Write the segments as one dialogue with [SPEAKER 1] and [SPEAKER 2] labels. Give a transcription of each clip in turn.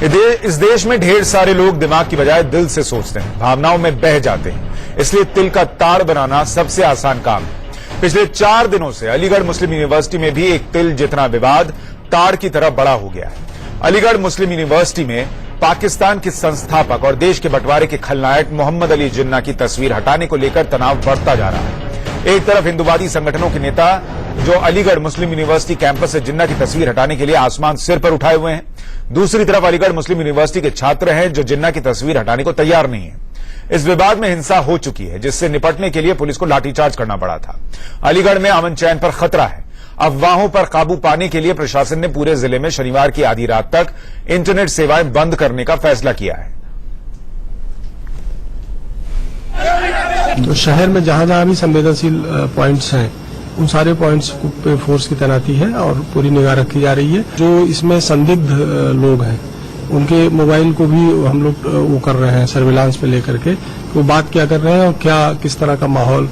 [SPEAKER 1] इस देश में ढेर सारे लोग दिमाग की बजाय दिल से सोचते हैं, भावनाओं में बह जाते हैं, इसलिए तिल का ताड़ बनाना सबसे आसान काम है। पिछले 4 दिनों से अलीगढ़ मुस्लिम यूनिवर्सिटी में भी एक तिल जितना विवाद ताड़ की तरह बड़ा हो गया है। अलीगढ़ मुस्लिम यूनिवर्सिटी में पाकिस्तान के संस्थापक और देश के बंटवारे के खलनायक मोहम्मद अली जिन्ना की तस्वीर हटाने को लेकर तनाव बढ़ता जा रहा है। एक तरफ हिंदुवादी संगठनों के नेता जो अलीगढ़ मुस्लिम यूनिवर्सिटी कैंपस से जिन्ना की तस्वीर हटाने के लिए आसमान सिर पर उठाए हुए हैं, दूसरी तरफ अलीगढ़ मुस्लिम यूनिवर्सिटी के छात्र हैं जो जिन्ना की तस्वीर हटाने को तैयार नहीं है। इस विवाद में हिंसा हो चुकी है, जिससे निपटने के लिए पुलिस को लाठीचार्ज करना पड़ा था। अलीगढ़ में अमन चैन पर खतरा है। अफवाहों पर काबू पाने के लिए प्रशासन ने पूरे जिले में शनिवार की आधी रात तक इंटरनेट सेवाएं बंद करने का फैसला किया है।
[SPEAKER 2] तो शहर में जहां जहां भी संवेदनशील पॉइंट्स हैं, उन सारे पॉइंट्स पे फोर्स की तैनाती है और पूरी निगाह रखी जा रही है। जो इसमें संदिग्ध लोग हैं, उनके मोबाइल को भी हम लोग वो कर रहे हैं, सर्विलांस पे लेकर के वो बात क्या कर रहे हैं और क्या किस तरह का माहौल।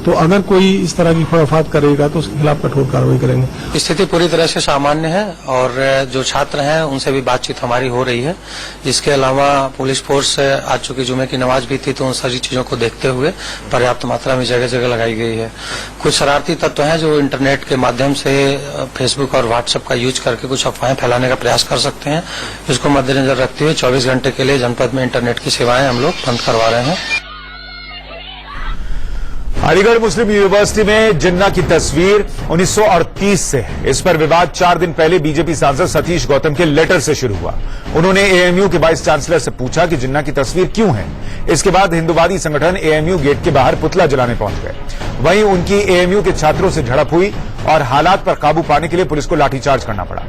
[SPEAKER 2] तो अगर कोई इस तरह की खुराफात करेगा तो उसके खिलाफ कठोर कार्रवाई करेंगे।
[SPEAKER 3] स्थिति पूरी तरह से सामान्य है और जो छात्र हैं उनसे भी बातचीत हमारी हो रही है। इसके अलावा पुलिस फोर्स आज चूंकि जुमे की नमाज भी थी तो उन सारी चीजों को देखते हुए पर्याप्त मात्रा में जगह जगह लगाई गई है। कुछ शरारती तत्व हैं जो इंटरनेट के माध्यम से फेसबुक और व्हाट्सएप का यूज करके कुछ अफवाहें फैलाने का प्रयास कर सकते हैं। इसको मद्देनजर रखते हुए 24 घंटे के लिए जनपद में इंटरनेट की सेवाएं हम लोग बंद करवा रहे हैं।
[SPEAKER 1] अलीगढ़ मुस्लिम यूनिवर्सिटी में जिन्ना की तस्वीर 1938 से है। इस पर विवाद 4 दिन पहले बीजेपी सांसद सतीश गौतम के लेटर से शुरू हुआ। उन्होंने एएमयू के वाइस चांसलर से पूछा कि जिन्ना की तस्वीर क्यों है। इसके बाद हिंदुवादी संगठन एएमयू गेट के बाहर पुतला जलाने पहुंच गए। वहीं उनकी एएमयू के छात्रों से झड़प हुई और हालात पर काबू पाने के लिए पुलिस को लाठीचार्ज करना पड़ा।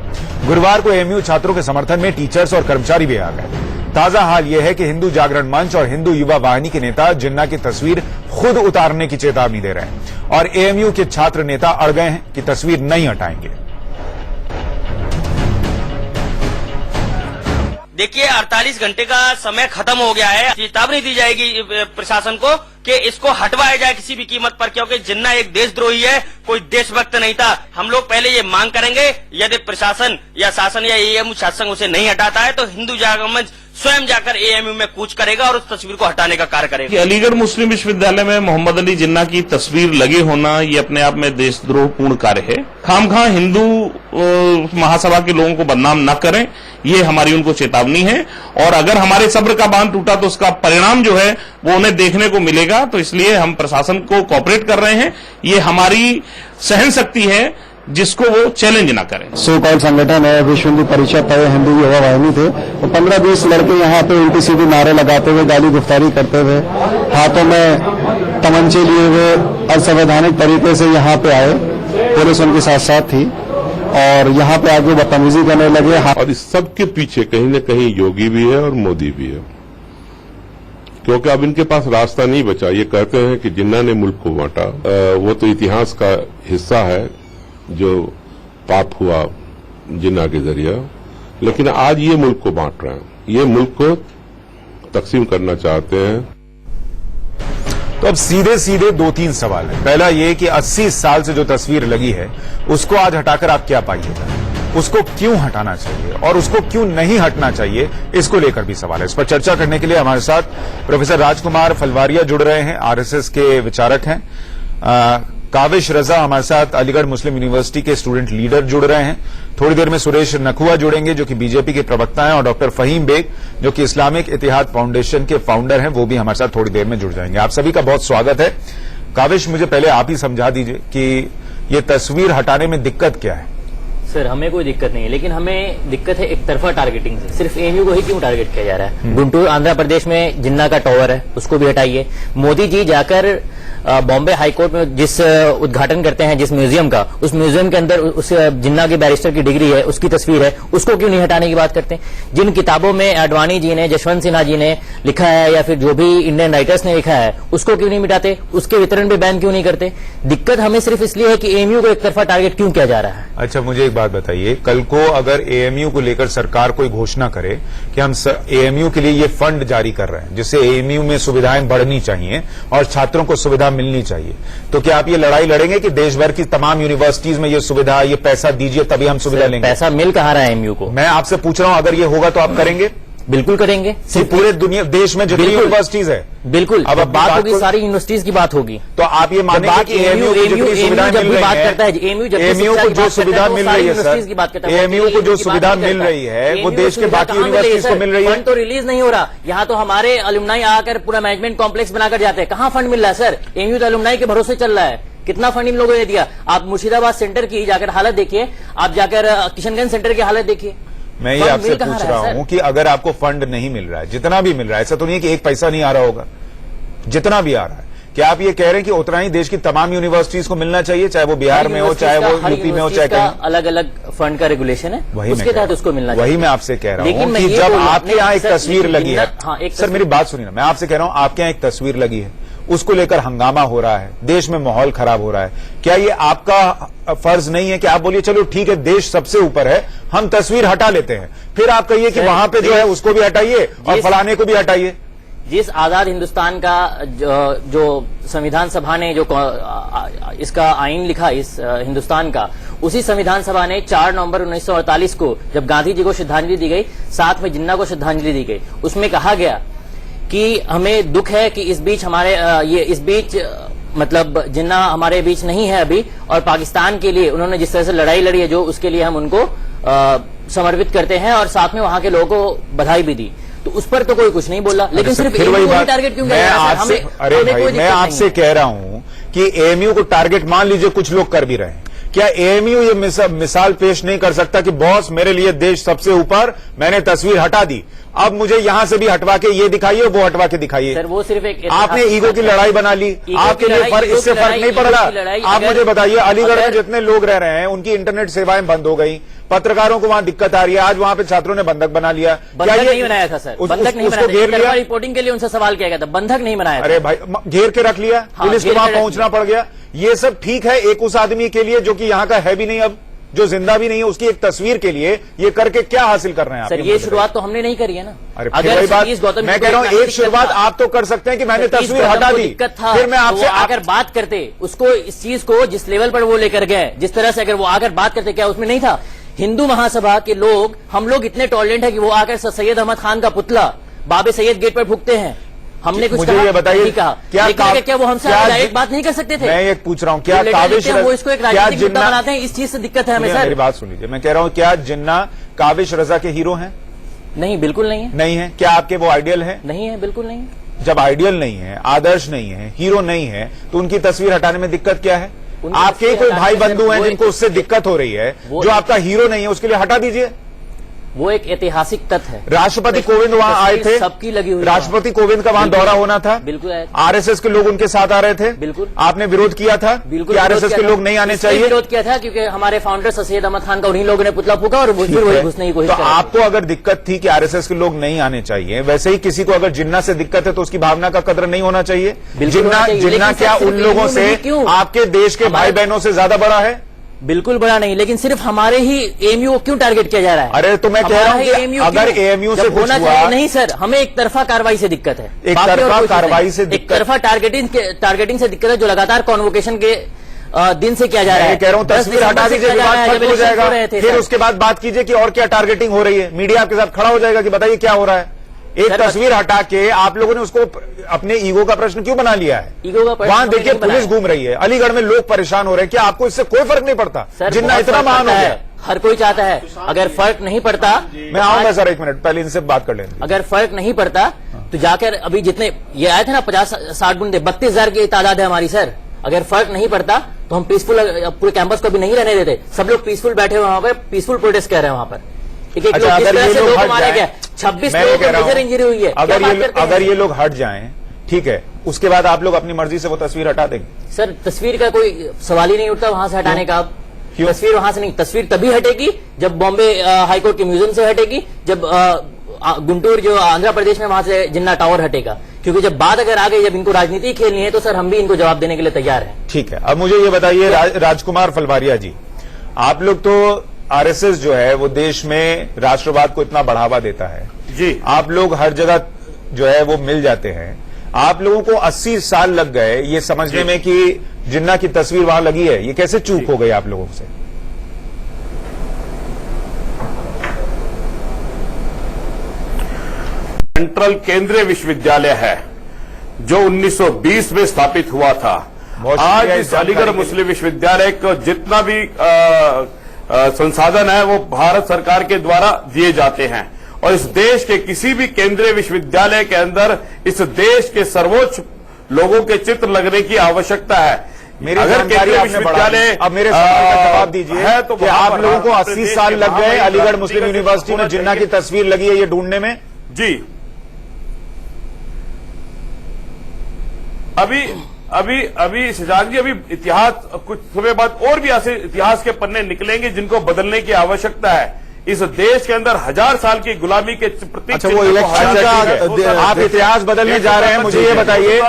[SPEAKER 1] गुरुवार को एएमयू छात्रों के समर्थन में टीचर्स और कर्मचारी भी आ गए। ताजा हाल यह है कि हिंदू जागरण मंच और हिंदू युवा वाहिनी के नेता जिन्ना की तस्वीर खुद उतारने की चेतावनी दे रहे हैं और एएमयू के छात्र नेता अड़ गए हैं कि तस्वीर नहीं हटाएंगे।
[SPEAKER 4] देखिए 48 घंटे का समय खत्म हो गया है। चेतावनी दी जाएगी प्रशासन को कि इसको हटवाया जाए किसी भी कीमत पर, क्योंकि जिन्ना एक देशद्रोही है, कोई देशभक्त नहीं था। हम लोग पहले ये मांग करेंगे, यदि प्रशासन या शासन या एएमयू छात्र संघ उसे नहीं हटाता है तो हिंदू जागरण मंच स्वयं जाकर एएमयू में कूच करेगा और उस तस्वीर को हटाने का कार्य करेगा।
[SPEAKER 5] अलीगढ़ मुस्लिम विश्वविद्यालय में मोहम्मद अली जिन्ना की तस्वीर लगे होना ये अपने आप में देशद्रोहपूर्ण कार्य है। खामखा हिंदू महासभा के लोगों को बदनाम न करें, ये हमारी उनको चेतावनी है। और अगर हमारे सब्र का बांध टूटा तो उसका परिणाम जो है वो उन्हें देखने को मिलेगा। तो इसलिए हम प्रशासन को कोऑपरेट कर रहे हैं। ये हमारी सहन शक्ति है जिसको वो चैलेंज ना करें।
[SPEAKER 6] सो कॉल संगठन है, विश्व हिंदू परिषद है, हिंदू युवा वाहिनी थे। तो 15-20 लड़के यहाँ पे उल्टी सीधी नारे लगाते हुए, गाली गुफ्तारी करते हुए, हाथों में तमंचे लिए हुए असंवैधानिक तरीके से यहाँ पे आए। पुलिस उनके साथ साथ थी और यहाँ पे आगे बदतमीजी करने लगे।
[SPEAKER 7] और इस सब के पीछे कहीं न कहीं योगी भी है और मोदी भी है, क्योंकि अब इनके पास रास्ता नहीं बचा। ये कहते हैं कि जिन्ना ने मुल्क को बांटा, वो तो इतिहास का हिस्सा है जो पाप हुआ जिन्ना के जरिए, लेकिन आज ये मुल्क को बांट रहे हैं, ये मुल्क को तकसीम करना चाहते हैं।
[SPEAKER 1] तो अब सीधे सीधे 2-3 सवाल है। पहला ये कि 80 साल से जो तस्वीर लगी है उसको आज हटाकर आप क्या पाइएगा, उसको क्यों हटाना चाहिए और उसको क्यों नहीं हटना चाहिए, इसको लेकर भी सवाल है। इस पर चर्चा करने के लिए हमारे साथ प्रोफेसर राजकुमार फलवारिया जुड़ रहे हैं, आरएसएस के विचारक हैं। काविश रजा हमारे साथ अलीगढ़ मुस्लिम यूनिवर्सिटी के स्टूडेंट लीडर जुड़ रहे हैं। थोड़ी देर में सुरेश नखुआ जुड़ेंगे जो कि बीजेपी के प्रवक्ता हैं, और डॉक्टर फहीम बेग जो कि इस्लामिक इतिहाद फाउंडेशन के फाउंडर हैं, वो भी हमारे साथ थोड़ी देर में जुड़ जाएंगे। आप सभी का बहुत स्वागत है। काविश, मुझे पहले आप ही समझा दीजिए कि ये तस्वीर हटाने में दिक्कत क्या है।
[SPEAKER 8] सर, हमें कोई दिक्कत नहीं है, लेकिन हमें दिक्कत है एक तरफा टारगेटिंग से। सिर्फ एएमयू को ही क्यों टारगेट किया जा रहा है? गुंटूर आंध्र प्रदेश में जिन्ना का टॉवर है, उसको भी हटाइए। मोदी जी जाकर बॉम्बे हाईकोर्ट में जिस उद्घाटन करते हैं जिस म्यूजियम का, उस म्यूजियम के अंदर उस जिन्ना की बैरिस्टर की डिग्री है, उसकी तस्वीर है, उसको क्यों नहीं हटाने की बात करते हैं? जिन किताबों में आडवाणी जी ने, जशवंत सिन्हा जी ने लिखा है या फिर जो भी इंडियन राइटर्स ने लिखा है, उसको क्यों नहीं मिटाते? उसके वितरण पे बैन क्यों नहीं करते? दिक्कत हमें सिर्फ इसलिए है कि एएमयू को एक तरफा टारगेट क्यों किया जा रहा है।
[SPEAKER 1] अच्छा, मुझे एक बात बताइए, कल को अगर एएमयू को लेकर सरकार कोई घोषणा करे कि हम एएमयू के लिए ये फंड जारी कर रहे हैं जिससे एएमयू में सुविधाएं बढ़नी चाहिए और छात्रों को सुविधा सुविधा मिलनी चाहिए। तो क्या आप ये लड़ाई लड़ेंगे कि देश भर की तमाम यूनिवर्सिटीज में ये सुविधा, ये पैसा दीजिए तभी हम सुविधा लेंगे?
[SPEAKER 8] पैसा मिल कहाँ रहा है एमयू को?
[SPEAKER 1] मैं आपसे पूछ रहा हूं, अगर ये होगा तो आप करेंगे?
[SPEAKER 8] बिल्कुल करेंगे।
[SPEAKER 1] सिर्फ पूरे दुनिया देश में जितनी यूनिवर्सिटीज है,
[SPEAKER 8] बिल्कुल।
[SPEAKER 1] अब
[SPEAKER 8] बात होगी सारी यूनिवर्सिटीज की बात होगी,
[SPEAKER 1] तो आप ये मानेंगे कि एएमयू को जितनी सुविधाएं मिल रही है, एएमयू को जो सुविधा मिल रही है सर, एएमयू को जो सुविधा मिल रही है वो देश के बाकी यूनिवर्सिटीज को मिल रही है?
[SPEAKER 8] फंड तो रिलीज नहीं हो रहा। यहाँ तो हमारे अलुमनाई आकर पूरा मैनेजमेंट कॉम्प्लेक्स बनाकर जाते हैं, कहाँ फंड मिल रहा है सर? एएमयू तो अलुमनाई के भरोसे चल रहा है। कितना फंड इन लोगों ने दिया? आप मुर्शिदाबाद सेंटर की जाकर हालत देखिए, आप जाकर किशनगंज सेंटर की हालत देखिए।
[SPEAKER 1] मैं ये आपसे पूछ रहा हूं कि अगर आपको फंड नहीं मिल रहा है, जितना भी मिल रहा है, ऐसा तो नहीं है कि एक पैसा नहीं आ रहा होगा, जितना भी आ रहा है, क्या आप ये कह रहे हैं कि उतना ही देश की तमाम यूनिवर्सिटीज को मिलना चाहिए, चाहे वो बिहार में हो, चाहे वो यूपी में हो, चाहे कहीं?
[SPEAKER 8] अलग अलग फंड का रेगुलेशन है, उसके तहत उसको मिलना चाहिए।
[SPEAKER 1] वही मैं आपसे कह रहा हूं कि जब आपके यहाँ एक तस्वीर लगी है, सर मेरी बात सुनिए ना, मैं आपसे कह रहा हूं आपके यहाँ एक तस्वीर लगी है, उसको लेकर हंगामा हो रहा है, देश में माहौल खराब हो रहा है, क्या ये आपका फर्ज नहीं है कि आप बोलिए चलो ठीक है देश सबसे ऊपर है, हम तस्वीर हटा लेते हैं, फिर आप कहिए कि वहां पे जो है उसको भी हटाइए और फलाने को भी हटाइए?
[SPEAKER 8] जिस आजाद हिंदुस्तान का जो संविधान सभा ने जो इसका आइन लिखा इस हिंदुस्तान का, उसी संविधान सभा ने 4 नवंबर 1948 को जब गांधी जी को श्रद्धांजलि दी गई, साथ में जिन्ना को श्रद्धांजलि दी गई, उसमें कहा गया कि हमें दुख है कि इस बीच मतलब जिन्ना हमारे बीच नहीं है अभी, और पाकिस्तान के लिए उन्होंने जिस तरह से लड़ाई लड़ी है जो, उसके लिए हम उनको समर्पित करते हैं, और साथ में वहां के लोगों को बधाई भी दी। तो उस पर तो कोई कुछ नहीं बोला, लेकिन सिर्फ एएमयू को टारगेट क्यों किया जा रहा है?
[SPEAKER 1] अरे भाई मैं आपसे कह रहा हूं कि एएमयू को टारगेट मान लीजिए कुछ लोग कर भी रहे हैं, क्या एएमयू ये मिसाल पेश नहीं कर सकता कि बॉस मेरे लिए देश सबसे ऊपर, मैंने तस्वीर हटा दी, अब मुझे यहां से भी हटवा के ये दिखाइए, वो हटवा के दिखाइए?
[SPEAKER 8] सर वो सिर्फ एक
[SPEAKER 1] आपने ईगो की लड़ाई बना ली, आपके लिए इससे फर्क नहीं पड़ रहा। आप मुझे बताइए, अलीगढ़ में जितने लोग रह रहे हैं उनकी इंटरनेट सेवाएं बंद हो गई, पत्रकारों को वहां दिक्कत आ रही है, आज वहां पे छात्रों ने बंधक बना लिया।
[SPEAKER 8] बंधक नहीं बनाया था सर, बंधक नहीं बनाया, घेर लिया, रिपोर्टिंग के लिए उनसे सवाल किया गया था, बंधक नहीं बनाया।
[SPEAKER 1] अरे भाई घेर के रख लिया, पुलिस को वहां पहुंचना पड़ गया, ये सब ठीक है एक उस आदमी के लिए जो कि यहाँ का है भी नहीं, अब जो जिंदा भी नहीं है, उसकी एक तस्वीर के लिए ये करके क्या हासिल कर रहे हैं आप?
[SPEAKER 8] सर ये शुरुआत तो हमने नहीं करी है ना।
[SPEAKER 1] अरे अगर बात मैं कह रहा हूं, एक शुरुआत आप तो कर सकते हैं कि मैंने तस्वीर हटा दी, फिर मैं आपसे आकर
[SPEAKER 8] बात करते, उसको इस चीज को जिस लेवल पर वो लेकर गए, जिस तरह से अगर वो आकर बात करते, क्या उसमें नहीं था? हिंदू महासभा के लोग, हम लोग इतने टॉलरेंट है कि वो आकर सैयद अहमद खान का पुतला बाबे सैयद गेट पर फूकते हैं, हमने कुछ
[SPEAKER 1] मुझे ये बताइए
[SPEAKER 8] क्या वो हमसे एक बात नहीं कर सकते थे?
[SPEAKER 1] मैं एक पूछ रहा हूँ, क्या काविश
[SPEAKER 8] वो इसको एक राजनीतिक मुद्दा बनाते हैं, इस चीज से दिक्कत है हमें सर।
[SPEAKER 1] मेरी बात सुन लीजिए, मैं कह रहा हूँ क्या जिन्ना काविश रजा के हीरो हैं?
[SPEAKER 8] नहीं, बिल्कुल नहीं है।
[SPEAKER 1] नहीं है? क्या आपके वो आइडियल है?
[SPEAKER 8] नहीं है, बिल्कुल नहीं है।
[SPEAKER 1] जब आइडियल नहीं है, आदर्श नहीं है, हीरो नहीं है, तो उनकी तस्वीर हटाने में दिक्कत क्या है? आपके कोई भाई बंधु हैं जिनको उससे दिक्कत हो रही है, जो आपका हीरो नहीं है, उसके लिए हटा दीजिए।
[SPEAKER 8] वो एक ऐतिहासिक तथ्य है।
[SPEAKER 1] राष्ट्रपति कोविंद वहां आए थे,
[SPEAKER 8] सबकी लगी हुई,
[SPEAKER 1] राष्ट्रपति कोविंद का वहां दौरा होना था,
[SPEAKER 8] बिल्कुल।
[SPEAKER 1] आरएसएस के लोग उनके साथ आ रहे थे,
[SPEAKER 8] बिल्कुल।
[SPEAKER 1] आपने विरोध किया था कि आरएसएस के लोग नहीं आने चाहिए?
[SPEAKER 8] विरोध किया था क्योंकि हमारे फाउंडर सैयद अहमद खान का उन्हीं लोगों ने पुतला फूका और फिर वही घुसने की कोशिश।
[SPEAKER 1] तो आपको अगर दिक्कत थी कि आरएसएस के लोग नहीं आने चाहिए, वैसे ही किसी को अगर जिन्ना से दिक्कत है तो उसकी भावना का कदर नहीं होना चाहिए? जिन्ना क्या उन लोगों से, आपके देश के भाई बहनों से ज्यादा बड़ा है?
[SPEAKER 8] बिल्कुल बड़ा नहीं, लेकिन सिर्फ हमारे ही एएमयू को क्यों टारगेट किया जा रहा है?
[SPEAKER 1] अरे तो मैं कह रहा हूं कि अगर एएमयू से
[SPEAKER 8] होना चाहिए, नहीं सर, हमें एक तरफा कार्रवाई से दिक्कत है,
[SPEAKER 1] एक तरफा कार्रवाई से,
[SPEAKER 8] एक तरफा टारगेटिंग से दिक्कत है, जो लगातार कॉन्वोकेशन के दिन से किया जा रहा है।
[SPEAKER 1] कह रहा हूं तस्वीर हटा दीजिए, विवाद खत्म हो जाएगा, फिर उसके बाद बात कीजिए कि और क्या टारगेटिंग हो रही है, मीडिया आपके साथ खड़ा हो जाएगा कि बताइए क्या हो रहा है। एक तस्वीर हटा के आप लोगों ने उसको अपने ईगो का प्रश्न क्यों बना लिया है?
[SPEAKER 8] ईगो का प्रश्न
[SPEAKER 1] वहां देखिए पुलिस घूम रही है, अलीगढ़ में लोग परेशान हो रहे हैं, क्या आपको इससे कोई फर्क नहीं पड़ता? जिन्ना इतना महान हो गया,
[SPEAKER 8] हर कोई चाहता है, अगर फर्क नहीं पड़ता,
[SPEAKER 1] मैं आऊंगा सर, 1 मिनट पहले इनसे बात कर लेंगे।
[SPEAKER 8] अगर फर्क नहीं पड़ता तो जाकर अभी जितने ये आए थे ना 50-60 गुंडे, 32,000 की तादाद है हमारी सर। अगर फर्क नहीं पड़ता तो हम पीसफुल पूरे कैंपस को भी नहीं रहने देते, सब लोग पीसफुल बैठे हुए वहां पर, पीसफुल प्रोटेस्ट कर रहे हैं वहां पर।
[SPEAKER 1] अच्छा, अगर ये लोग हट जाएं,
[SPEAKER 8] 26 लोगों को मेजर इंजरी हुई है,
[SPEAKER 1] अगर ये लोग हट जाएं, ठीक है, उसके बाद आप लोग अपनी मर्जी से वो तस्वीर हटा देंगे?
[SPEAKER 8] सर तस्वीर का कोई सवाल ही नहीं उठता वहां से हटाने का। आप तस्वीर वहां से नहीं, तस्वीर तभी हटेगी जब बॉम्बे हाईकोर्ट के म्यूजियम से हटेगी, जब गुंटूर जो आंध्र प्रदेश में वहां से जिन्ना टावर हटेगा, क्योंकि जब बात अगर आ गई, जब इनको राजनीति खेलनी है तो सर हम भी इनको जवाब देने के लिए तैयार हैं।
[SPEAKER 1] ठीक है, अब मुझे ये बताइए राजकुमार फलवारिया जी, आप लोग तो आरएसएस जो है वो देश में राष्ट्रवाद को इतना बढ़ावा देता है जी, आप लोग हर जगह जो है वो मिल जाते हैं, आप लोगों को 80 साल लग गए ये समझने में कि जिन्ना की तस्वीर वहां लगी है, ये कैसे चूक हो गई आप लोगों से?
[SPEAKER 9] सेंट्रल केंद्रीय विश्वविद्यालय है जो 1920 में स्थापित हुआ था। आज इस अलीगढ़ मुस्लिम विश्वविद्यालय को जितना भी संसाधन है वो भारत सरकार के द्वारा दिए जाते हैं और इस देश के किसी भी केंद्रीय विश्वविद्यालय के अंदर इस देश के सर्वोच्च लोगों के चित्र लगने की आवश्यकता है।
[SPEAKER 1] अगर केंद्रीय विश्वविद्यालय, अब मेरे सवाल का जवाब दीजिए है तो कि आप लोगों को 80 साल लग गए अलीगढ़ मुस्लिम यूनिवर्सिटी में जिन्ना की तस्वीर लगी है ये ढूंढने में?
[SPEAKER 9] जी, अभी शशांक जी, अभी इतिहास कुछ समय बाद और भी ऐसे इतिहास के पन्ने निकलेंगे जिनको बदलने की आवश्यकता है। इस देश के अंदर 1000 साल की गुलामी के प्रतीक।
[SPEAKER 1] अच्छा, वो इलेक्शन का आप इतिहास बदलने जा रहे हैं, मुझे ये बताइए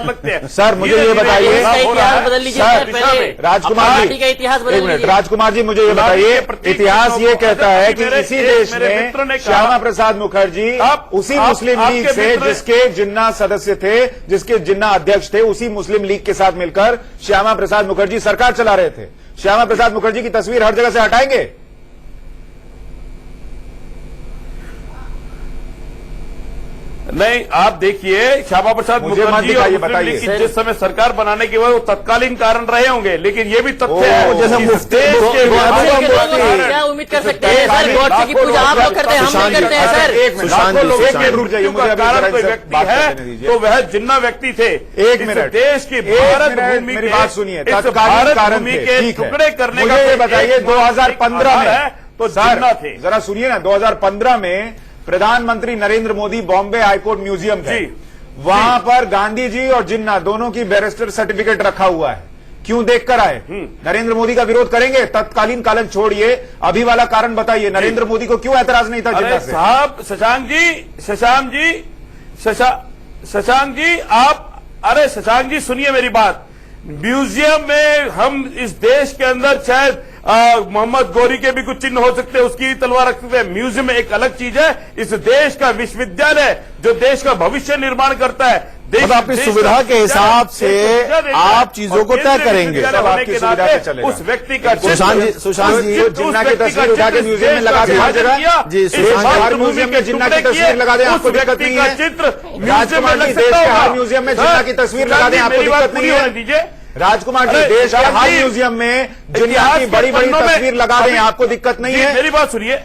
[SPEAKER 1] सर, मुझे ये बताइए राजकुमार जी, एक मिनट राजकुमार जी, मुझे ये बताइए, इतिहास ये कहता है कि इसी देश में श्यामा प्रसाद मुखर्जी उसी मुस्लिम लीग से जिसके जिन्ना सदस्य थे, जिसके जिन्ना अध्यक्ष थे, उसी मुस्लिम लीग के साथ मिलकर श्यामा प्रसाद मुखर्जी सरकार चला रहे थे। श्यामा प्रसाद मुखर्जी की तस्वीर हर जगह से हटाएंगे?
[SPEAKER 9] नहीं, आप देखिए श्यामा प्रसाद मुखर्जी और मुस्लिम लीग की जिस समय सरकार बनाने के बाद वो तत्कालीन कारण रहे होंगे, लेकिन ये भी तथ्य है
[SPEAKER 8] क्या उम्मीद कर सकते हैं सर? गॉड की पूजा आप लोग करते हैं, हम नहीं करते हैं सर।
[SPEAKER 9] कारण कोई व्यक्ति है तो वह जिन्ना व्यक्ति थे।
[SPEAKER 1] एक मिनट,
[SPEAKER 9] देश की भारत भूमि
[SPEAKER 1] मेरी बात सुनिए,
[SPEAKER 9] भारत भूमि के टुकड़े करने का
[SPEAKER 1] बताइए 2015 में
[SPEAKER 9] तो जिन्ना थे।
[SPEAKER 1] जरा सुनिए ना, 2015 में प्रधानमंत्री नरेंद्र मोदी बॉम्बे हाईकोर्ट म्यूजियम थे, वहां पर गांधी जी और जिन्ना दोनों की बैरिस्टर सर्टिफिकेट रखा हुआ है। क्यों देखकर आए? नरेंद्र मोदी का विरोध करेंगे? तत्कालीन कारण छोड़िए, अभी वाला कारण बताइए, नरेंद्र मोदी को क्यों ऐतराज नहीं था जिन्ना से?
[SPEAKER 9] साहब शशांक जी आप, अरे शशांक जी सुनिए मेरी बात। म्यूजियम में हम इस देश के अंदर शायद मोहम्मद गौरी के भी कुछ चिन्ह हो सकते हैं, उसकी भी तलवार रख सकते हैं। म्यूजियम में एक अलग चीज है, इस देश का विश्वविद्यालय जो देश का भविष्य निर्माण करता है,
[SPEAKER 10] अपनी सुविधा के हिसाब से आप चीजों को तय करेंगे।
[SPEAKER 9] उस व्यक्ति का
[SPEAKER 10] सुशांत जी
[SPEAKER 1] जिन्ना की तस्वीर उठा के म्यूजियम में लगा दें हर जगह जी, हर म्यूजियम में जिन्ना की तस्वीर लगा दें, आपको दिक्कत नहीं है?
[SPEAKER 9] चित्र म्यूजियम में लग
[SPEAKER 1] देश के हर म्यूजियम में जिन्ना की तस्वीर लगा दें, आपको दिक्कत नहीं है?
[SPEAKER 9] दीजिए
[SPEAKER 1] राजकुमार जी, देश के हर म्यूजियम में जिन्ना की बड़ी बड़ी तस्वीर लगा दें, आपको दिक्कत नहीं है?
[SPEAKER 9] मेरी बात सुनिए।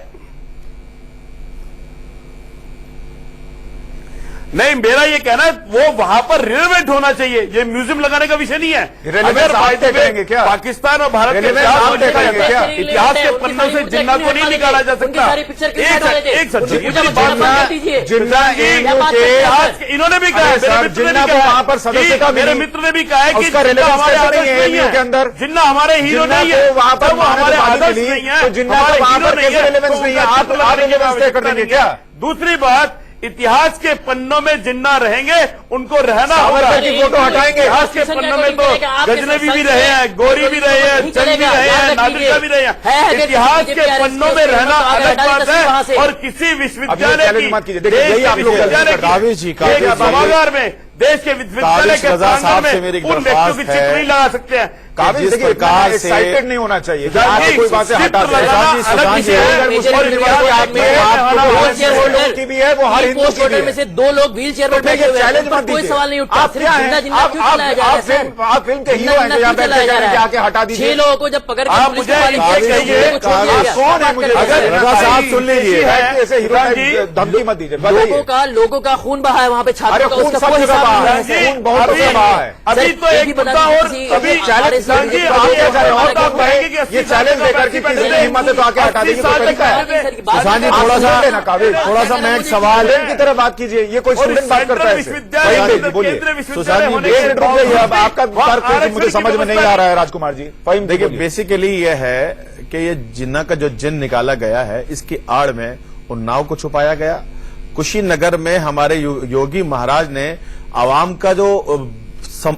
[SPEAKER 9] नहीं, मेरा ये कहना है वो वहां पर रिलेवेंट होना चाहिए, ये म्यूजियम लगाने का विषय नहीं है।
[SPEAKER 1] अगर करेंगे क्या?
[SPEAKER 9] पाकिस्तान और भारत के इतिहास के पन्नों से जिन्ना को नहीं निकाला जा सकता। इन्होंने भी कहा है,
[SPEAKER 1] वहां पर सदस्यता,
[SPEAKER 9] मेरे मित्र ने भी कहा है कि
[SPEAKER 1] जिन्ना
[SPEAKER 9] हमारे हीरो नहीं है,
[SPEAKER 1] वहां पर
[SPEAKER 9] हमारे आदर्श नहीं है,
[SPEAKER 1] जिन्ना वहां पर रिलेवेंस नहीं है, आप व्यवस्था कर देंगे क्या?
[SPEAKER 9] दूसरी बात, इतिहास के पन्नों में जिन्ना रहेंगे, उनको रहना होगा।
[SPEAKER 1] की फोटो हटाएंगे?
[SPEAKER 9] इतिहास के पन्नों में तो गजनवी भी रहे हैं, गौरी भी रहे हैं, चंद भी रहे हैं, नादिर भी रहे हैं। इतिहास के पन्नों में रहना अलग बात है और किसी विश्वविद्यालय की सभागार में, देश के विश्वविद्यालय के प्रांगण में उन व्यक्तियों की चित्र नहीं लगा सकते हैं।
[SPEAKER 1] जिस प्रकार से एक्साइटेड नहीं होना चाहिए, कोई बात से हटा
[SPEAKER 8] की भी है, वो हर हिंदू की में से 2 लोग व्हील चेयर पर बैठे हुए हैं, कोई सवाल नहीं उठता। सिर्फ जिन्ना जिन्ना क्यों चलाया जा रहा है?
[SPEAKER 1] आप फिल्म के हीरो हैं, यहाँ पे आके हटा दीजिए।
[SPEAKER 8] 6 लोगों को जब पकड़ के पुलिस वाले
[SPEAKER 1] कौन है? मुझे
[SPEAKER 10] साहब सुन लीजिए,
[SPEAKER 1] ऐसे हीरो धमकी मत दीजिए।
[SPEAKER 8] लोगों का खून बहा है वहां पे, छात्रों का, उसका कोई
[SPEAKER 1] हिसाब नहीं है। बहुत है।
[SPEAKER 9] अभी तो एक मुद्दा और अभी चैलेंज
[SPEAKER 1] ये चैलेंज लेकर की हिम्मत है तो आके हटा देगी, थोड़ा सा मैं सवाल की तरह बात कीजिए। ये कोई स्टूडेंट बात करता है? बोलिए, आपका तर्क मुझे समझ में नहीं आ रहा है राजकुमार जी।
[SPEAKER 10] देखिए, बेसिकली ये है कि ये जिन्ना का जो जिन्न निकाला गया है, इसकी आड़ में उन्नाव को छुपाया गया। कुशीनगर में हमारे योगी महाराज ने आवाम का जो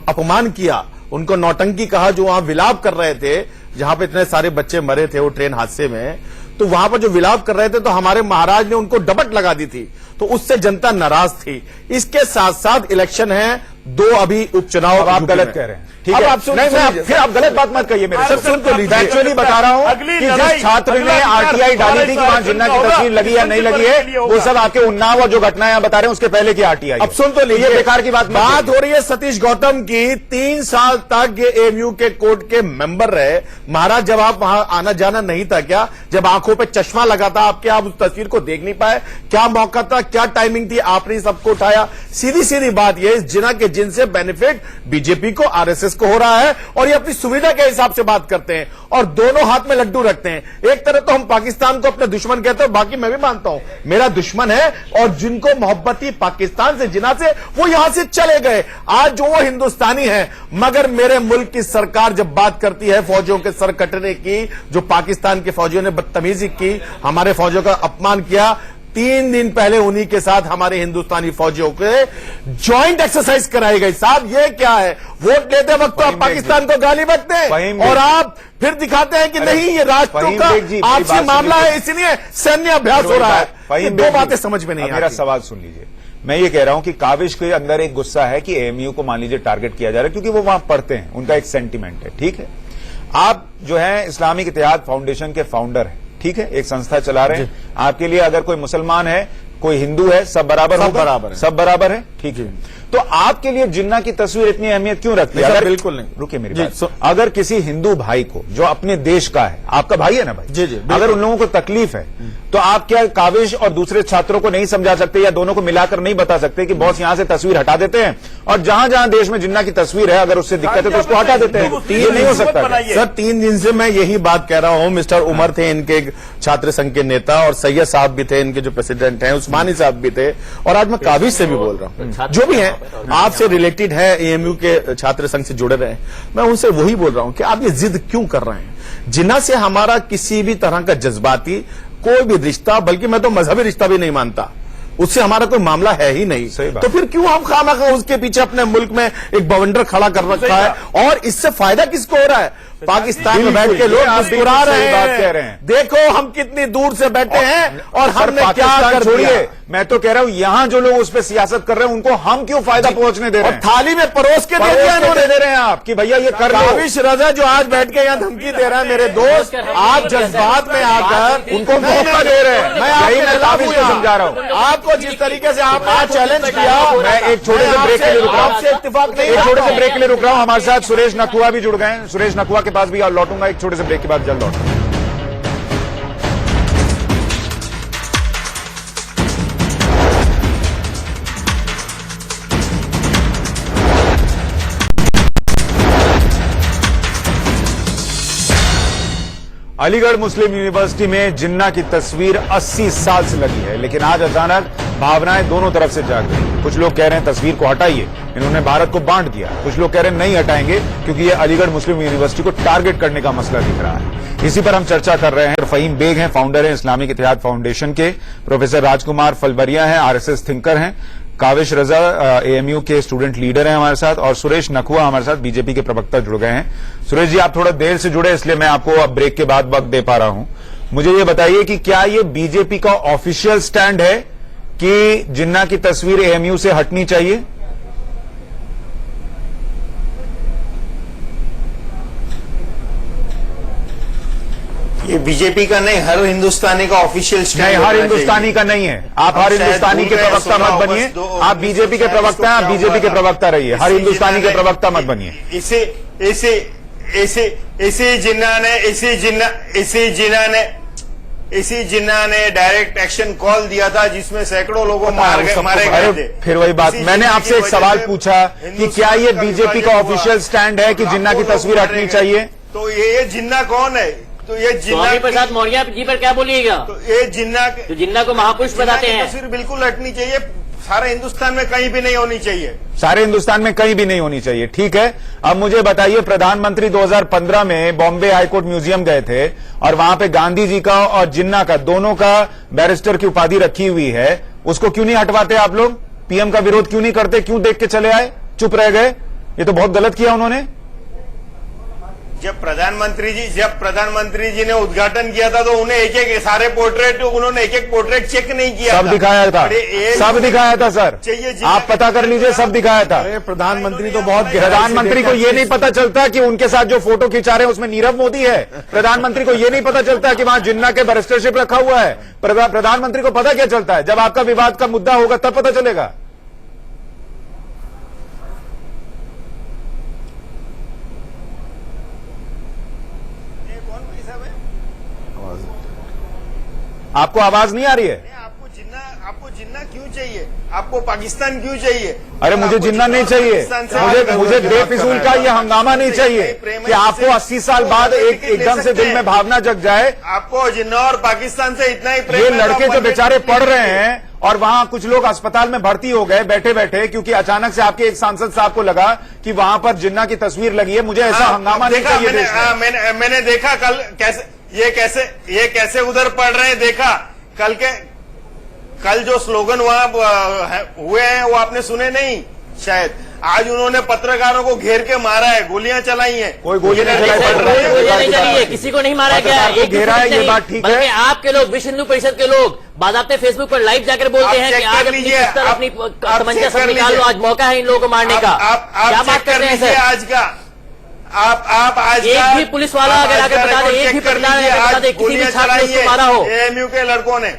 [SPEAKER 10] अपमान किया, उनको नौटंकी कहा, जो वहां विलाप कर रहे थे, जहां पे इतने सारे बच्चे मरे थे वो ट्रेन हादसे में, तो वहां पर जो विलाप कर रहे थे तो हमारे महाराज ने उनको डबट लगा दी थी, तो उससे जनता नाराज थी। इसके साथ साथ इलेक्शन है, 2 अभी उपचुनाव
[SPEAKER 1] अब आप
[SPEAKER 10] यूपी
[SPEAKER 1] गलत
[SPEAKER 10] में।
[SPEAKER 1] कह रहे हैं, ठीक
[SPEAKER 10] अब
[SPEAKER 1] है।
[SPEAKER 10] आप
[SPEAKER 1] नहीं, मैं फिर आप गलत बात मत कहिए मेरे से।
[SPEAKER 10] सुन तो लीजिए।
[SPEAKER 1] एक्चुअली बता रहा हूं
[SPEAKER 9] अगली
[SPEAKER 1] कि
[SPEAKER 9] लड़ाई,
[SPEAKER 1] जिस छात्र ने
[SPEAKER 9] अगला
[SPEAKER 1] आरटीआई डाली थी कि वहां जिन्ना की
[SPEAKER 9] होगा,
[SPEAKER 1] तस्वीर लगी या नहीं लगी है, वो सब आपके उन्नाव और जो घटनाएं आप बता रहे हैं उसके पहले की आरटीआई।
[SPEAKER 10] अब सुन तो लीजिए,
[SPEAKER 1] ये बेकार की बात
[SPEAKER 10] बात हो रही है सतीश गौतम की। 3 साल तक ये एएमयू के कोर्ट के मेंबर रहे। महाराज, जब आप वहां आना जाना नहीं था क्या? जब आंखों पे चश्मा लगा था आपके, आप उस तस्वीर को देख नहीं पाए? क्या मौका था, क्या टाइमिंग थी, आपने सबको उठाया? सीधी सीधी बात यह, इस जिना के जिन से बेनिफिट बीजेपी को, आरएसएस को हो रहा है, और ये अपनी सुविधा के हिसाब से बात करते हैं और दोनों हाथ में लड्डू रखते हैं। एक तरह तो हम पाकिस्तान को अपने दुश्मन कहते हैं, बाकी मैं भी मानता हूं मेरा दुश्मन है, और जिनको मोहब्बत थी पाकिस्तान से, जिना से, वो यहां से चले गए। आज जो वो हिंदुस्तानी है, मगर मेरे मुल्क की सरकार जब बात करती है फौजियों के सर कटने की, जो पाकिस्तान के फौजियों ने बदतमीजी की, हमारे फौजियों का अपमान किया, 3 दिन पहले उन्हीं के साथ हमारे हिंदुस्तानी फौजियों के ज्वाइंट एक्सरसाइज कराई गई। साहब, ये क्या है? वोट लेते वक्त तो आप पाकिस्तान को गाली बकते हैं और आप फिर दिखाते हैं कि नहीं, ये राष्ट्रों का आपसी मामला है, इसलिए सैन्य अभ्यास हो रहा है। ये 2 बातें समझ में नहीं आती।
[SPEAKER 1] मेरा सवाल सुन लीजिए। मैं ये कह रहा हूं कि काविश के अंदर एक गुस्सा है कि एएमयू को मान लीजिए टारगेट किया जा रहा है क्योंकि वो वहां पढ़ते हैं, उनका एक सेंटीमेंट है, ठीक है। आप जो है इस्लामिक इत्तेहाद फाउंडेशन के फाउंडर हैं, ठीक है, एक संस्था चला रहे हैं। आपके लिए अगर कोई मुसलमान है, कोई हिंदू है, सब बराबर होगा?
[SPEAKER 10] बराबर है।
[SPEAKER 1] सब बराबर है, ठीक है। तो आपके लिए जिन्ना की तस्वीर इतनी अहमियत क्यों रखती है?
[SPEAKER 10] अगर बिल्कुल नहीं,
[SPEAKER 1] रुकिए मेरी बात। अगर किसी हिंदू भाई को, जो अपने देश का है, आपका भाई है ना भाई,
[SPEAKER 10] जी जी,
[SPEAKER 1] अगर उन लोगों को तकलीफ है, तो आप क्या काविश और दूसरे छात्रों को नहीं समझा सकते या दोनों को मिलाकर नहीं बता सकते कि बॉस यहां से तस्वीर हटा देते हैं और जहां जहां देश में जिन्ना की तस्वीर है, अगर उससे दिक्कत है तो उसको हटा देते हैं? ये नहीं हो सकता
[SPEAKER 10] सर। 3 दिन से मैं यही बात कह रहा हूं। मिस्टर उमर थे इनके छात्र संघ के नेता, और सैयद साहब भी थे इनके जो प्रेसिडेंट हैं, उस्मानी साहब भी थे, और आज मैं काबिज से भी बोल रहा हूं, जो भी है आपसे रिलेटेड है, एएमयू के छात्र संघ से जुड़े रहे, मैं उनसे वही बोल रहा हूं कि आप ये जिद क्यों कर रहे हैं? जिन्ना से हमारा किसी भी तरह का जज्बाती कोई भी रिश्ता, बल्कि मैं तो मजहबी रिश्ता भी नहीं मानता, उससे हमारा कोई मामला है ही नहीं। तो फिर क्यों हम खामखा उसके पीछे अपने मुल्क में एक बवंडर खड़ा कर रखा है? और इससे फायदा किसको हो रहा है? पाकिस्तान में बैठ के लोग मुस्कुरा रहे हैं, देखो हम कितनी दूर से बैठे हैं और हमने क्या कर दिया।
[SPEAKER 1] मैं तो कह रहा हूं यहां जो लोग उस पर सियासत कर रहे हैं उनको हम क्यों फायदा पहुंचने दे रहे हैं?
[SPEAKER 10] थाली में परोस के दे दिया इन्होंने।
[SPEAKER 1] दे रहे हैं आप कि भैया ये कर लो।
[SPEAKER 10] काविश रजा जो आज बैठ के यहाँ धमकी दे रहा है, मेरे दोस्त, आप जज्बात में आकर
[SPEAKER 1] उनको मौका दे रहे हैं।
[SPEAKER 10] मैं
[SPEAKER 1] काविश को समझा रहा हूं।
[SPEAKER 10] आपको जिस तरीके से आपने चैलेंज किया,
[SPEAKER 1] मैं एक छोटे से ब्रेक के लिए रुक रहा हूं।
[SPEAKER 10] आपसे इत्तेफाक नहीं,
[SPEAKER 1] एक छोटे से ब्रेक के लिए रुक रहा हूं। हमारे साथ सुरेश नकुआ भी जुड़ गए हैं। सुरेश नकुआ के पास भी लौटूंगा एक छोटे से ब्रेक के बाद, जल्द लौटूंगा। अलीगढ़ मुस्लिम यूनिवर्सिटी में जिन्ना की तस्वीर 80 साल से लगी है, लेकिन आज अचानक भावनाएं दोनों तरफ से जाग गई। कुछ लोग कह रहे हैं तस्वीर को हटाइए, इन्होंने भारत को बांट दिया। कुछ लोग कह रहे हैं नहीं हटाएंगे क्योंकि ये अलीगढ़ मुस्लिम यूनिवर्सिटी को टारगेट करने का मसला दिख रहा है। इसी पर हम चर्चा कर रहे हैं। फहीम बेग हैं, फाउंडर हैं इस्लामिक इत्तेहाद फाउंडेशन के। प्रोफेसर राजकुमार फलवरिया हैं, आरएसएस थिंकर हैं। काविश रजा एएमयू के स्टूडेंट लीडर हैं हमारे साथ, और सुरेश नकुआ हमारे साथ बीजेपी के प्रवक्ता जुड़ गए हैं। सुरेश जी, आप थोड़ा देर से जुड़े इसलिए मैं आपको अब ब्रेक के बाद वक्त दे पा रहा हूं। मुझे ये बताइए कि क्या ये बीजेपी का ऑफिशियल स्टैंड है कि जिन्ना की तस्वीर एएमयू से हटनी चाहिए?
[SPEAKER 11] ये बीजेपी का नहीं, हर हिंदुस्तानी का ऑफिशियल स्टैंड।
[SPEAKER 1] नहीं, हर हिंदुस्तानी का नहीं है। आप हर हिंदुस्तानी के प्रवक्ता मत बनिए। आप बीजेपी के प्रवक्ता हैं, आप बीजेपी के प्रवक्ता रहिए। हर हिंदुस्तानी के प्रवक्ता मत बनिए।
[SPEAKER 11] इसी जिन्ना ने डायरेक्ट एक्शन कॉल दिया था जिसमें सैकड़ों लोगों मारे गए थे।
[SPEAKER 1] फिर वही बात, मैंने आपसे एक सवाल पूछा कि क्या ये बीजेपी का ऑफिशियल स्टैंड है कि जिन्ना की तस्वीर हटनी चाहिए?
[SPEAKER 11] तो ये जिन्ना कौन है? तो ये जिन्ना
[SPEAKER 8] प्रसाद मौर्य जी पर क्या बोलिएगा?
[SPEAKER 11] तो ये जिन्ना,
[SPEAKER 8] तो जिन्ना को महापुरुष बताते हैं।
[SPEAKER 11] तस्वीर बिल्कुल हटनी चाहिए, सारे हिंदुस्तान में कहीं भी नहीं होनी चाहिए।
[SPEAKER 1] सारे हिंदुस्तान में कहीं भी नहीं होनी चाहिए, ठीक है। अब मुझे बताइए, प्रधानमंत्री 2015 में बॉम्बे हाईकोर्ट म्यूजियम गए थे और वहां पे गांधी जी का और जिन्ना का, दोनों का बैरिस्टर की उपाधि रखी हुई है। उसको क्यों नहीं हटवाते आप लोग? पीएम का विरोध क्यों नहीं करते? क्यों देख के चले आए, चुप रह गए? ये तो बहुत गलत किया उन्होंने।
[SPEAKER 11] जब प्रधानमंत्री जी ने उद्घाटन किया था तो उन्हें एक सारे पोर्ट्रेट, उन्होंने एक पोर्ट्रेट चेक नहीं किया
[SPEAKER 1] सब दिखाया था, सब दिखाया था सर, आप पता कर लीजिए, सब दिखाया था।
[SPEAKER 10] प्रधानमंत्री तो बहुत
[SPEAKER 1] प्रधानमंत्री को ये नहीं पता चलता कि उनके साथ जो फोटो खिंचा रहे हैं उसमें नीरव मोदी है। प्रधानमंत्री को ये नहीं पता चलता कि वहां जिन्ना के बैरिस्टरशिप रखा हुआ है। प्रधानमंत्री को पता क्या चलता है? जब आपका विवाद का मुद्दा होगा तब पता चलेगा। आपको आवाज नहीं आ रही है?
[SPEAKER 11] आपको जिन्ना क्यों चाहिए? आपको पाकिस्तान क्यों चाहिए?
[SPEAKER 1] अरे मुझे जिन्ना नहीं चाहिए, मुझे बेफिजूल का ये हंगामा नहीं चाहिए कि आपको 80 साल बाद एकदम से दिल में भावना जग जाए।
[SPEAKER 11] आपको जिन्ना और पाकिस्तान से इतना ही प्रेम
[SPEAKER 1] ये लड़के जो बेचारे पढ़ रहे हैं और वहां कुछ लोग अस्पताल में भर्ती हो गए बैठे बैठे, क्योंकि अचानक से आपके एक सांसद साहब को लगा कि वहां पर जिन्ना की तस्वीर लगी है। मुझे ऐसा हंगामा नहीं चाहिए।
[SPEAKER 11] मैंने देखा कल ये कैसे उधर पढ़ रहे हैं, देखा कल जो स्लोगन वहां हुए हैं वो आपने सुने नहीं शायद। आज उन्होंने पत्रकारों को घेर के मारा है, गोलियां चलाई हैं।
[SPEAKER 1] कोई गोली नहीं
[SPEAKER 8] चलाई है, किसी को नहीं मारा गया,
[SPEAKER 1] घेरा है, ये बात ठीक है।
[SPEAKER 8] आपके लोग, विश्व हिंदू परिषद के लोग बाज़ाब्ते फेसबुक पर लाइव जाकर बोलते हैं कि आज अपनी तमंचा सब निकाल लो, आज मौका है इन लोगों को मारने का। क्या बात कर रहे हैं सर?
[SPEAKER 11] आज का आप आज
[SPEAKER 8] एक भी पुलिस वाला अगर आकर बता दे, एक भी बता दे किसी भी छात्र ने मारा हो
[SPEAKER 11] एएमयू के लड़कों ने।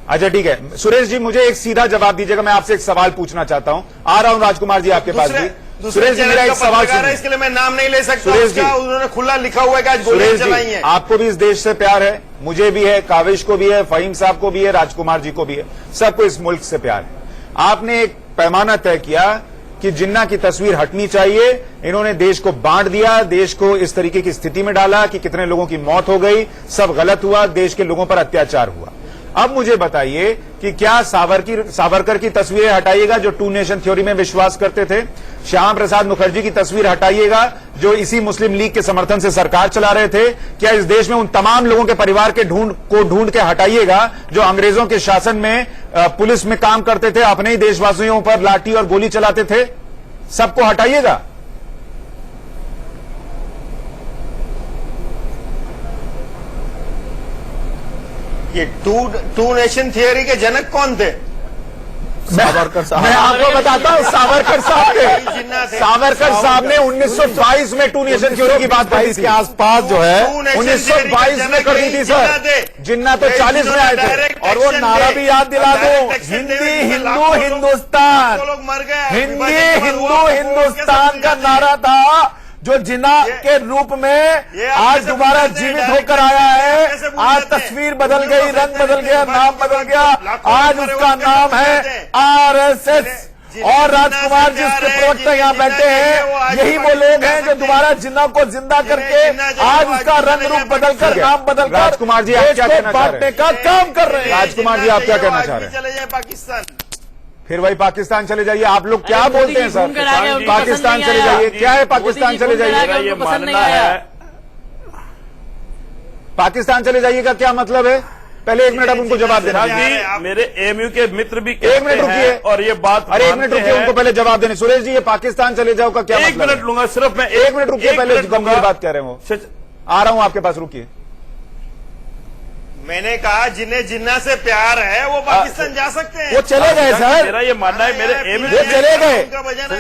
[SPEAKER 1] अच्छा ठीक है सुरेश जी, मुझे एक सीधा जवाब दीजिएगा। मैं आपसे एक सवाल पूछना चाहता हूं। आ रहा हूं राजकुमार जी आपके पास भी। सुरेश जी मेरा एक सवाल सुनिए,
[SPEAKER 11] इसके लिए मैं नाम नहीं ले सकता।
[SPEAKER 1] सुरेश जी
[SPEAKER 11] उन्होंने खुला लिखा हुआ है कि आज गोलियां चलाई हैं।
[SPEAKER 1] आपको भी इस देश से प्यार है, मुझे भी है, काविश को भी है, फहीम साहब को भी है, राजकुमार जी को भी है, सबको इस मुल्क से प्यार है। आपने एक पैमाना तय किया कि जिन्ना की तस्वीर हटनी चाहिए। इन्होंने देश को बांट दिया, देश को इस तरीके की स्थिति में डाला कि कितने लोगों की मौत हो गई, सब गलत हुआ, देश के लोगों पर अत्याचार हुआ। अब मुझे बताइए कि क्या सावरकर की तस्वीरें हटाइएगा जो टू नेशन थ्योरी में विश्वास करते थे? श्यामा प्रसाद मुखर्जी की तस्वीर हटाइएगा जो इसी मुस्लिम लीग के समर्थन से सरकार चला रहे थे? क्या इस देश में उन तमाम लोगों के परिवार के ढूंढ के हटाइएगा जो अंग्रेजों के शासन में पुलिस में काम करते थे, अपने ही देशवासियों पर लाठी और गोली चलाते थे? सबको हटाइएगा?
[SPEAKER 11] ये टू नेशन थियरी के जनक कौन थे?
[SPEAKER 10] सावरकर साहब।
[SPEAKER 1] मैं आपको बताता हूं, सावरकर साहब थे। सावरकर साहब ने 1922 में टू नेशन थ्योरी की बात करी थी।
[SPEAKER 10] के आसपास जो है
[SPEAKER 1] 1922 में कर दी थी सर। जिन्ना तो 40 में आए थे। और वो नारा भी याद दिला दो, हिंदी हिंदू हिंदुस्तान,
[SPEAKER 11] लोग मर गए।
[SPEAKER 1] हिंदी हिंदू हिंदुस्तान का नारा था जो जिन्ना के रूप में आज दोबारा जीवित होकर आया है। आज तस्वीर बदल गई, रंग बदल गया, नाम बदल गया, आज उसका नाम है आरएसएस। और राजकुमार जी उसके प्रवक्ता यहाँ बैठे हैं, यही वो लोग हैं जो दोबारा जिन्ना को जिंदा करके आज उसका रंग रूप बदलकर, नाम बदलकर राजकुमार जी आप क्या कहना चाह रहे हैं? का काम कर रहे हैं। राजकुमार जी आप क्या कहना चाह रहे हैं?
[SPEAKER 11] चले जाए पाकिस्तान,
[SPEAKER 1] फिर वही पाकिस्तान चले जाइए। आप लोग क्या बोलते हैं सर? पाकिस्तान चले जाइए, क्या है पाकिस्तान चले जाइए?
[SPEAKER 5] ये मानना है
[SPEAKER 1] पाकिस्तान चले जाइए का क्या मतलब है? पहले एक मिनट आप उनको जवाब देना।
[SPEAKER 5] जी मेरे एएमयू के मित्र भी
[SPEAKER 1] एक मिनट रुकिए
[SPEAKER 5] और ये बात,
[SPEAKER 1] अरे एक मिनट रुकिए, उनको पहले जवाब देने। सुरेश जी ये पाकिस्तान चले जाओ का क्या मतलब?
[SPEAKER 5] एक मिनट लूंगा सिर्फ मैं,
[SPEAKER 1] एक मिनट रुकिए, पहले गंभीर बात कह रहे हैं वो। आ रहा हूं आपके पास, रुकिए।
[SPEAKER 11] मैंने कहा जिन्हें जिन्ना से प्यार है वो पाकिस्तान जा सकते हैं।
[SPEAKER 1] वो चले गए सर,
[SPEAKER 5] मेरा ये मानना है, मेरे एएमयू
[SPEAKER 1] वो चले गए।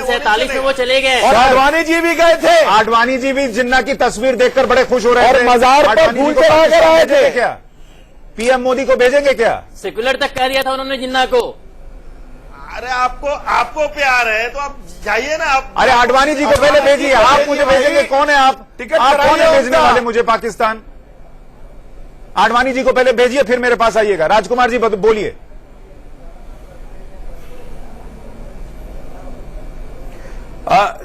[SPEAKER 8] 47 में वो चले गए
[SPEAKER 1] और आडवाणी जी भी गए थे। आडवाणी जी भी जिन्ना की तस्वीर देखकर बड़े खुश हो रहे थे। और मजार पर फूल चढ़ाकर आए थे। क्या पीएम मोदी को भेजेंगे क्या?
[SPEAKER 8] सेक्युलर तक कह दिया था उन्होंने जिन्ना को।
[SPEAKER 11] अरे आपको प्यार है तो आप जाइए ना। आप
[SPEAKER 1] अरे आडवाणी जी को पहले भेजिए, आप मुझे भेजेंगे? कौन है आप? आप कौन है भेजने वाले मुझे पाकिस्तान? आडवाणी जी को पहले भेजिए फिर मेरे पास आइएगा। राजकुमार जी बोलिए।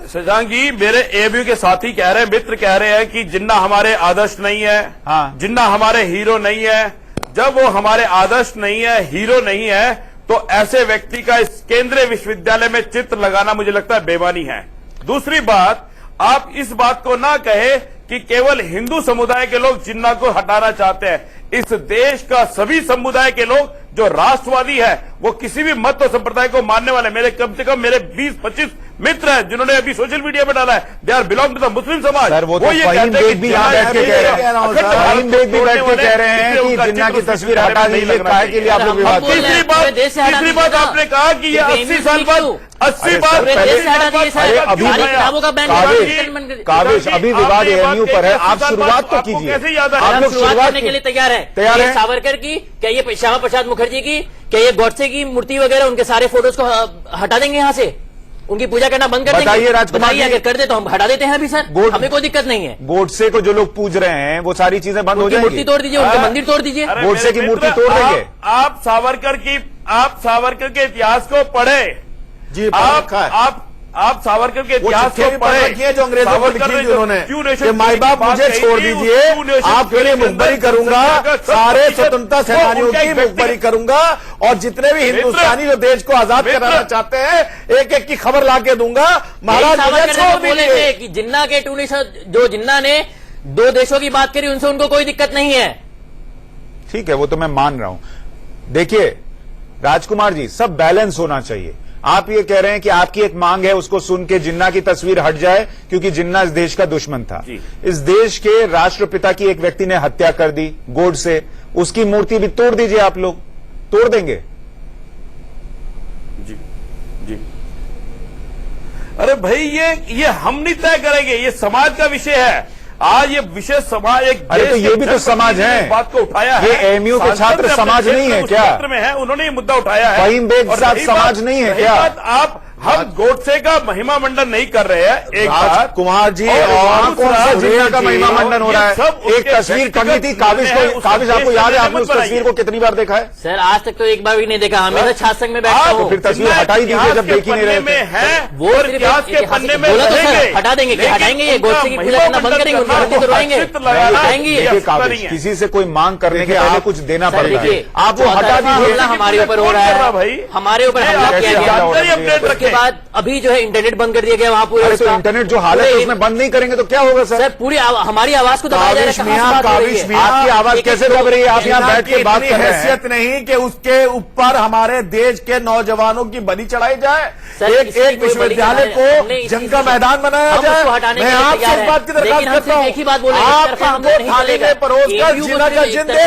[SPEAKER 5] शशांक जी मेरे एएमयू के साथी कह रहे हैं, मित्र कह रहे हैं कि जिन्ना हमारे आदर्श नहीं है।
[SPEAKER 1] हाँ।
[SPEAKER 5] जिन्ना हमारे हीरो नहीं है। जब वो हमारे आदर्श नहीं है, हीरो नहीं है, तो ऐसे व्यक्ति का इस केंद्रीय विश्वविद्यालय में चित्र लगाना मुझे लगता है बेईमानी है। दूसरी बात, आप इस बात को ना कहे
[SPEAKER 9] कि केवल हिंदू समुदाय के लोग जिन्ना को हटाना चाहते हैं। इस देश का सभी समुदाय के लोग जो राष्ट्रवादी है, वो किसी भी मत और संप्रदाय को मानने वाले, मेरे कम से कम मेरे 20-25 मित्र हैं जिन्होंने अभी सोशल मीडिया पे डाला है, they are belong to the Muslim समाज।
[SPEAKER 1] सर वो तो फहीम बेग भी यहाँ बैठ के कह रहे हैं, फहीम बेग भी बैठ के कह रहे हैं कि जिन्ना की तस्वीर हटा दीजिए, काहे के लिए आप लोग विवाद।
[SPEAKER 9] तीसरी बात आपने कहा कि ये 80 साल बाद
[SPEAKER 1] काविश अभी विवाद एएमयू पर है, आप शुरुआत तो कीजिए।
[SPEAKER 8] आप लोग शुरुआत करने के लिए तैयार है? सावरकर की, क्या ये श्यामा प्रसाद मुखर्जी की, क्या ये गॉडसे की मूर्ति वगैरह, उनके सारे फोटोज को हटा देंगे यहाँ से? उनकी पूजा करना बंद कर देंगे?
[SPEAKER 1] बताइए राजकुमार,
[SPEAKER 8] अगर कर दे तो हम हटा देते हैं अभी सर, हमें कोई दिक्कत नहीं है।
[SPEAKER 1] गोडसे को जो लोग पूज रहे हैं वो सारी चीजें बंद हो जाएंगी।
[SPEAKER 8] मूर्ति तोड़ दीजिए, उनका मंदिर तोड़ दीजिए,
[SPEAKER 1] गोडसे की मूर्ति तोड़ देंगे।
[SPEAKER 9] आप सावरकर के इतिहास को पढ़े
[SPEAKER 10] जी,
[SPEAKER 9] आप सावरकर के इतिहास को पढ़े
[SPEAKER 10] जो अंग्रेजों को लिखी थी उन्होंने कि माई बाप मुझे छोड़ दीजिए, आपके लिए मुखबरी करूंगा, सारे स्वतंत्रता सेनानियों की मुखबरी करूंगा, और जितने भी हिंदुस्तानी जो देश को आजाद कराना चाहते हैं एक एक की खबर लाके दूंगा। महाराज मुझे छोड़ दीजिए।
[SPEAKER 8] कि जिन्ना के जो जिन्ना ने 2 देशों की बात करी, उनसे उनको कोई दिक्कत नहीं है।
[SPEAKER 1] ठीक है, वो तो मैं मान रहा हूं। देखिए राजकुमार जी, सब बैलेंस होना चाहिए। आप ये कह रहे हैं कि आपकी एक मांग है, उसको सुन के जिन्ना की तस्वीर हट जाए क्योंकि जिन्ना इस देश का दुश्मन था। इस देश के राष्ट्रपिता की एक व्यक्ति ने हत्या कर दी गोडसे, उसकी मूर्ति भी तोड़ दीजिए। आप लोग तोड़ देंगे?
[SPEAKER 9] जी अरे भाई ये हम नहीं तय करेंगे, ये समाज का विषय है। आज ये विषय समाज एक,
[SPEAKER 1] अरे तो ये भी तो समाज है,
[SPEAKER 9] बात को उठाया है।
[SPEAKER 1] ये एएमयू के छात्र समाज नहीं है क्या?
[SPEAKER 9] क्षेत्र में है, उन्होंने ये मुद्दा उठाया है।
[SPEAKER 1] फहीम बेग साहब समाज नहीं है क्या?
[SPEAKER 9] आप हम गोडसे का महिमा मंडन नहीं कर रहे हैं। एक बात
[SPEAKER 10] कुमार जी,
[SPEAKER 1] और कौन सा जिन्ना का महिमा मंडन हो रहा है? एक तस्वीर टंगी थी काविश को, काविश आपको याद है आपने उस तस्वीर को कितनी बार देखा है?
[SPEAKER 8] सर आज तक तो एक बार भी नहीं देखा, हमेशा छात्र संघ में बैठा हूं।
[SPEAKER 1] फिर तस्वीर हटाई दीजिए जब देखी नहीं रहे थे।
[SPEAKER 8] वो इतिहास के पन्ने में हटा देंगे, क्या हटाएंगे? ये गोडसे की पूजा करना बंद करेंगे, उनकी मूर्ति तोड़वाएंगे?
[SPEAKER 1] किसी से कोई मांग करने के पहले कुछ देना पड़ता है, आप वो हटा दीजिए।
[SPEAKER 8] हमारे ऊपर हो रहा है, हमारे ऊपर हमला किया गया, उसके बाद अभी जो है इंटरनेट बंद कर दिया गया वहां पूरे।
[SPEAKER 1] तो इंटरनेट जो हालत है उसमें बंद नहीं करेंगे तो क्या होगा सर?
[SPEAKER 8] पूरी हमारी आवाज को दबाया जा रहा है।
[SPEAKER 1] काविश मियां, आपकी आवाज कैसे दब रही है? आप यहाँ बैठ के बात कर रहे हैं।
[SPEAKER 10] हैसियत नहीं कि उसके ऊपर हमारे देश के नौजवानों की बलि चढ़ाई जाए, एक विश्वविद्यालय को जंग का मैदान बनाया जाए। मैं आपसे इस बात की दरखास्त करता हूँ, आप थाली में परोस कर जिन्ना का जिंदे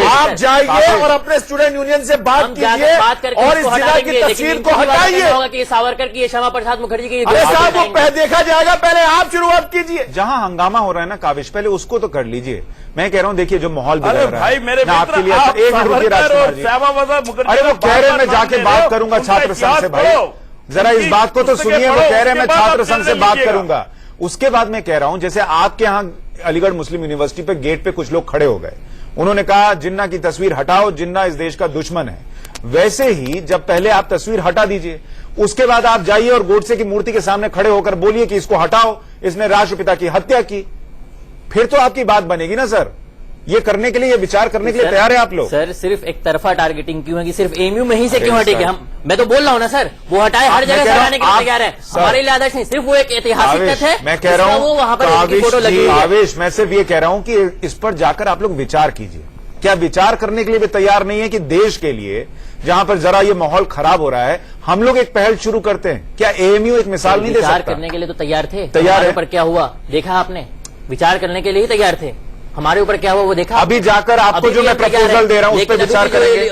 [SPEAKER 10] आप जाइए और अपने स्टूडेंट यूनियन से बात कीजिए और इस जिन्ना की तस्वीर को हटाइए।
[SPEAKER 8] कि सावरकर की, श्यामा प्रसाद मुखर्जी की,
[SPEAKER 10] अरे साहब वो देखा जाएगा, पहले आप शुरुआत कीजिए।
[SPEAKER 1] जहां हंगामा हो रहा है ना काविश, पहले उसको तो कर लीजिए। मैं कह रहा हूं देखिए जो माहौल बिगड़ रहा है।
[SPEAKER 9] भाई मेरे
[SPEAKER 1] आपके लिए एक मिनट रुकिए राजकुमार जी। अरे वो कह रहे हैं मैं जाके बात करूंगा छात्र संघ से। भाई जरा इस बात को तो सुनिए, वो कह रहे हैं मैं छात्र संघ से बात करूंगा। उसके बाद मैं कह रहा हूं जैसे आपके यहां अलीगढ़ मुस्लिम यूनिवर्सिटी पे गेट पे कुछ लोग खड़े हो गए, उन्होंने कहा जिन्ना की तस्वीर हटाओ, जिन्ना इस देश का दुश्मन है। वैसे ही जब पहले आप तस्वीर हटा दीजिए, उसके बाद आप जाइए और गोडसे की मूर्ति के सामने खड़े होकर बोलिए कि इसको हटाओ, इसने राष्ट्रपिता की हत्या की, फिर तो आपकी बात बनेगी ना सर। ये करने के लिए, ये विचार करने के लिए तैयार है आप लोग?
[SPEAKER 8] सर सिर्फ एक तरफा टारगेटिंग क्यों है कि सिर्फ एएमयू में ही से क्यों हटेगी? मैं तो बोल रहा हूं ना सर, वो हटाए, हर जगह से हटाने के लिए तैयार है। हमारे लिए आदर्श नहीं, सिर्फ वो एक ऐतिहासिक तथ्य है।
[SPEAKER 1] मैं कह रहा हूं
[SPEAKER 8] वहां पर फोटो लगी है।
[SPEAKER 1] आवेश, मैं सिर्फ ये कह रहा हूं कि इस पर जाकर आप लोग विचार कीजिए। क्या विचार करने के लिए भी तैयार नहीं है कि देश के लिए जहां पर जरा ये माहौल खराब हो रहा है, हम लोग एक पहल शुरू करते हैं? क्या एएमयू एक मिसाल नहीं दे सकता?
[SPEAKER 8] विचार करने के लिए तो तैयार थे,
[SPEAKER 1] तैयार है।
[SPEAKER 8] पर क्या हुआ देखा आपने? विचार करने के लिए ही तैयार थे, हमारे ऊपर क्या हुआ वो देखा?
[SPEAKER 1] अभी जाकर आपको जो मैं प्रपोजल दे रहा हूं उस पर विचार करेंगे।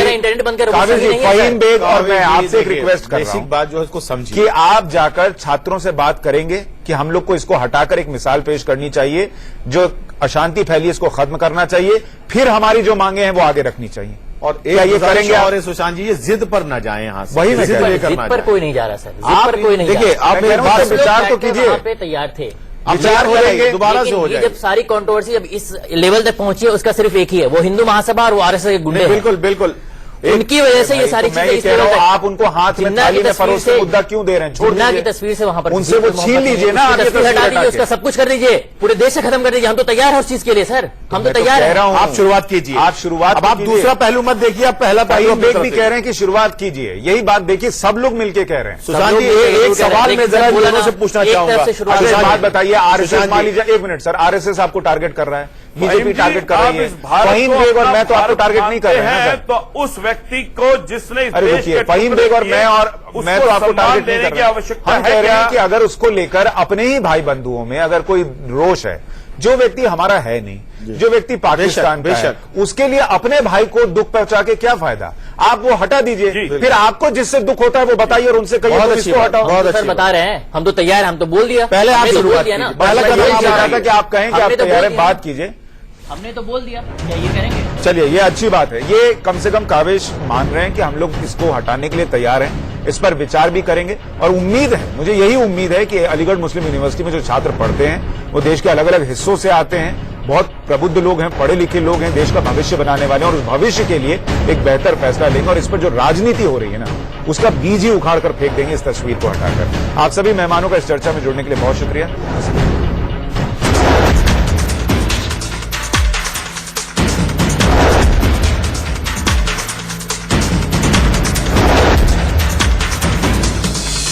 [SPEAKER 8] इंटरनेट बंद कर,
[SPEAKER 1] फहीम बेग और मैं आपसे एक रिक्वेस्ट कर रहा हूं,
[SPEAKER 10] बात जो है उसको समझिए
[SPEAKER 1] कि आप जाकर छात्रों से बात करेंगे कि हम लोग को इसको हटाकर एक मिसाल पेश करनी चाहिए, जो अशांति फैली इसको खत्म करना चाहिए, फिर हमारी जो मांगे हैं वो आगे रखनी चाहिए। और ये करेंगे
[SPEAKER 10] और सुशांत जी, ये जिद पर ना जाए यहाँ से।
[SPEAKER 1] वही
[SPEAKER 8] जिद पर कोई नहीं जा रहा सर, जिद पर कोई नहीं।
[SPEAKER 1] देखिए आप मेरे बात विचार तो कीजिए,
[SPEAKER 8] तैयार थे,
[SPEAKER 1] विचार हो जाएंगे दोबारा से हो जाएगा।
[SPEAKER 8] जब सारी कंट्रोवर्सी जब इस लेवल तक पहुंची है, उसका सिर्फ एक ही है, वो हिंदू महासभा और वो आरएसएस के गुंडे।
[SPEAKER 10] बिल्कुल बिल्कुल,
[SPEAKER 8] उनकी वजह से ये सारी
[SPEAKER 1] मैं
[SPEAKER 8] चीजें
[SPEAKER 1] ये
[SPEAKER 8] इस
[SPEAKER 1] कह रहा
[SPEAKER 8] तरह
[SPEAKER 1] हूं,
[SPEAKER 8] है।
[SPEAKER 1] आप उनको हाथ में
[SPEAKER 8] जिन्ना
[SPEAKER 1] थाली
[SPEAKER 8] की
[SPEAKER 1] में
[SPEAKER 8] तस्वीर
[SPEAKER 1] परोस के
[SPEAKER 8] से
[SPEAKER 1] मुद्दा क्यों दे रहे हैं? छोड़
[SPEAKER 8] जिन्ना की
[SPEAKER 1] दीजिए।
[SPEAKER 8] तस्वीर से वहां पर
[SPEAKER 1] उनसे वो छीन लीजिए ना,
[SPEAKER 8] उसकी
[SPEAKER 1] आगे
[SPEAKER 8] तस्वीर हटा
[SPEAKER 1] हटा
[SPEAKER 8] दीजिए,
[SPEAKER 1] के।
[SPEAKER 8] उसका सब कुछ कर दीजिए, पूरे देश से खत्म कर दीजिए। हम तो तैयार है उस चीज के लिए सर, हम तो तैयार
[SPEAKER 1] कह
[SPEAKER 8] है।
[SPEAKER 1] रहा हूं
[SPEAKER 10] आप शुरुआत कीजिए,
[SPEAKER 1] आप शुरुआत
[SPEAKER 10] अब आप
[SPEAKER 1] कीजिए।
[SPEAKER 10] दूसरा पहलू मत देखिए, आप पहला पहलू
[SPEAKER 1] भाई
[SPEAKER 10] अपनी
[SPEAKER 1] बेग
[SPEAKER 10] तरफ
[SPEAKER 1] भी
[SPEAKER 10] से।
[SPEAKER 1] कह रहे हैं कि शुरुआत कीजिए, यही बात देखिए सब लोग मिलके कह रहे हैं।
[SPEAKER 10] सुशांत
[SPEAKER 8] लोग
[SPEAKER 10] जी,
[SPEAKER 8] मिलकर
[SPEAKER 10] एक
[SPEAKER 8] जरूर कह रहे
[SPEAKER 10] सवाल
[SPEAKER 8] हैं।
[SPEAKER 10] मैं
[SPEAKER 8] एक
[SPEAKER 10] जरा
[SPEAKER 8] तरफ बोला
[SPEAKER 10] दोनों
[SPEAKER 8] ना,
[SPEAKER 10] से पूछना
[SPEAKER 8] एक तरफ
[SPEAKER 10] चाहूंगा।
[SPEAKER 8] से शुरुआत
[SPEAKER 1] अच्छा, एक
[SPEAKER 8] सुशांत
[SPEAKER 1] बात
[SPEAKER 8] जी।
[SPEAKER 1] बताइए, आरएसएस
[SPEAKER 10] सुशांत
[SPEAKER 1] मान
[SPEAKER 10] जी।
[SPEAKER 1] लीजिए, एक मिनट सर, आरएसएस आपको टारगेट कर रहा है, बीजेपी
[SPEAKER 9] भाई जी,
[SPEAKER 1] टारगेट कर
[SPEAKER 9] आप
[SPEAKER 1] रही
[SPEAKER 9] इस
[SPEAKER 1] है,
[SPEAKER 9] भारत
[SPEAKER 1] फहीम
[SPEAKER 9] को
[SPEAKER 1] बेग और
[SPEAKER 9] अपना
[SPEAKER 1] मैं तो आपको
[SPEAKER 9] भारत
[SPEAKER 1] टारगेट नहीं कर रहे हैं
[SPEAKER 9] मानते
[SPEAKER 1] सर।
[SPEAKER 9] तो उस व्यक्ति को जिसने इस
[SPEAKER 1] अरे
[SPEAKER 9] देश
[SPEAKER 1] रुकिए,
[SPEAKER 9] के
[SPEAKER 1] फहीम
[SPEAKER 9] टुकड़े
[SPEAKER 1] बेग और
[SPEAKER 9] किए,
[SPEAKER 1] मैं
[SPEAKER 9] उसको
[SPEAKER 1] तो आपको
[SPEAKER 9] सम्मान
[SPEAKER 1] टारगेट नहीं
[SPEAKER 9] देने
[SPEAKER 1] कर
[SPEAKER 9] की
[SPEAKER 1] रहे हैं।
[SPEAKER 9] आवश्यकता
[SPEAKER 1] हम
[SPEAKER 9] है
[SPEAKER 1] कह रहे हैं
[SPEAKER 9] क्या?
[SPEAKER 1] कि अगर उसको लेकर अपने ही भाई बंधुओं में अगर कोई रोष है, जो व्यक्ति हमारा है नहीं, जो व्यक्ति पाकिस्तान का है,
[SPEAKER 10] बेशक।
[SPEAKER 1] उसके लिए अपने भाई को दुख पहुंचा के क्या फायदा? आप वो हटा दीजिए,
[SPEAKER 9] जी।
[SPEAKER 1] फिर आपको जिससे दुख होता है वो बताइए और उनसे कहिए
[SPEAKER 10] बहुत
[SPEAKER 1] तुम
[SPEAKER 10] अच्छी
[SPEAKER 1] इसको
[SPEAKER 10] बात,
[SPEAKER 1] हटाओ।
[SPEAKER 10] बहुत
[SPEAKER 8] सर
[SPEAKER 10] अच्छी
[SPEAKER 8] बता रहे हैं, हम तो तैयार हैं, हम तो बोल दिया।
[SPEAKER 10] पहले आप
[SPEAKER 8] हमने तो बोल
[SPEAKER 10] शुरुआत
[SPEAKER 8] दिया ना।
[SPEAKER 10] कीजिए। पहला
[SPEAKER 1] मैं
[SPEAKER 10] कदम
[SPEAKER 1] यही
[SPEAKER 10] आप
[SPEAKER 1] चाह रहा
[SPEAKER 10] उठाइए।
[SPEAKER 1] था कि आप कहें कि आप
[SPEAKER 8] हमने तो
[SPEAKER 1] तैयार
[SPEAKER 8] बोल
[SPEAKER 1] हैं,
[SPEAKER 8] दिया।
[SPEAKER 1] बात कीजिए।
[SPEAKER 8] हमने तो बोल दिया, क्या ये करेंगे?
[SPEAKER 1] चलिए, ये अच्छी बात है, ये कम से कम कावेश मान रहे हैं कि हम लोग इसको हटाने के लिए तैयार हैं, इस पर विचार भी करेंगे और उम्मीद है, मुझे यही उम्मीद है कि अलीगढ़ मुस्लिम यूनिवर्सिटी में जो छात्र पढ़ते हैं वो देश के अलग अलग हिस्सों से आते हैं, बहुत प्रबुद्ध लोग हैं, पढ़े लिखे लोग हैं, देश का भविष्य बनाने वाले हैं और उस भविष्य के लिए एक बेहतर फैसला लेंगे और इस पर जो राजनीति हो रही है ना, उसका बीज ही उखाड़ कर फेंक देंगे इस तस्वीर को हटाकर। आप सभी मेहमानों का इस चर्चा में जुड़ने के लिए बहुत शुक्रिया।